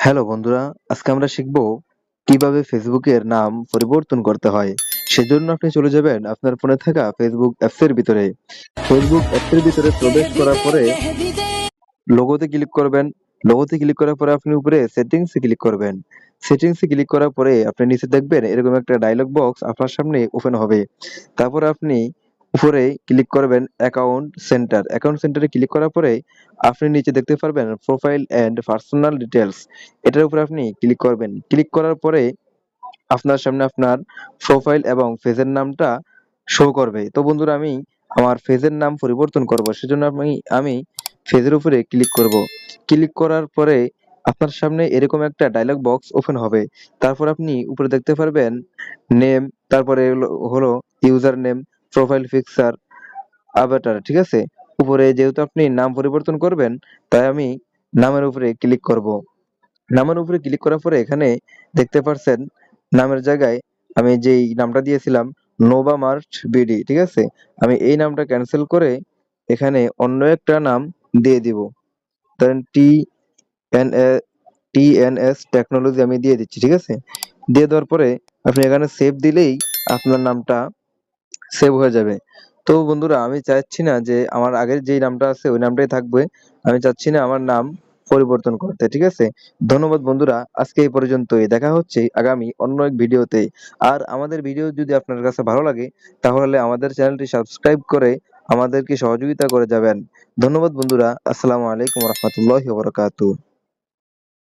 Hello বন্ধুরা, আজকে আমরা শিখব কিভাবে ফেসবুকের নাম পরিবর্তন করতে হয়। সেজন্য আপনি চলে যাবেন আপনার ফোনে থাকা ফেসবুক অ্যাপসের ভিতরে। ফেসবুক অ্যাপসের ভিতরে প্রবেশ করার পরে লোগোতে ক্লিক করবেন। লোগোতে ক্লিক করার পরে আপনি উপরে সেটিংসে ক্লিক করবেন। সেটিংসে ক্লিক করার পরে আপনি নিচে দেখবেন এরকম একটা ডায়লগ বক্স আপনার সামনে ওপেন হবে। তারপরে আপনি উপরে ক্লিক করবেন অ্যাকাউন্ট সেন্টার। অ্যাকাউন্ট সেন্টারে ক্লিক করার পরে আপনি নিচে দেখতে পারবেন প্রোফাইল অ্যান্ড পার্সোনাল ডিটেইলস। এটার উপরে আপনি ক্লিক করবেন। ক্লিক করার পরে আপনার সামনে আপনার প্রোফাইল এবং পেজের নামটা শো করবে। তো বন্ধুরা, আমি আমার পেজের নাম পরিবর্তন করব। সেজন্য আমি পেজের উপরে ক্লিক করব। ক্লিক করার পরে আপনার সামনে এরকম একটা ডায়লগ বক্স ওপেন হবে। তারপর আপনি উপরে দেখতে পারবেন নেম, তারপরে হলো user name, profile picture, Avatar, ঠিক আছে? উপরে যেহেতু আপনি নাম পরিবর্তন করবেন, তাই আমি নামের উপরে ক্লিক করব। নামের উপরে ক্লিক করার পরে এখানে দেখতে পারছেন নামের জায়গায় আমি যেই নামটা দিয়েছিলাম নোভা মার্চ বিডি, ঠিক আছে? আমি এই নামটা ক্যান্সেল করে এখানে অন্য একটা নাম দিয়ে দিব। ধরেন এন এ টিএনএস টেকনোলজি আমি দিয়ে দিচ্ছি, ঠিক আছে? দিয়ে দেওয়ার পরে আপনি এখানে সেভ দিলেই আপনার নামটা সেভ হয়ে যাবে। তো বন্ধুরা, আমি চাচ্ছি না যে আমার আগের যেই নামটা আছে ওই নামটাই থাকবে। আমি চাচ্ছি না আমার নাম পরিবর্তন করতে, ঠিক আছে? ধন্যবাদ বন্ধুরা, আজকে এই পর্যন্তই। দেখা হচ্ছে আগামী অন্য এক ভিডিওতে। আর আমাদের ভিডিও যদি আপনার কাছে ভালো লাগে তাহলে আমাদের চ্যানেলটি সাবস্ক্রাইব করে আমাদেরকে সহযোগিতা করে যাবেন। ধন্যবাদ বন্ধুরা, আসসালামু আলাইকুম রহমতুল্লাহি ওয়া বারাকাতুহু।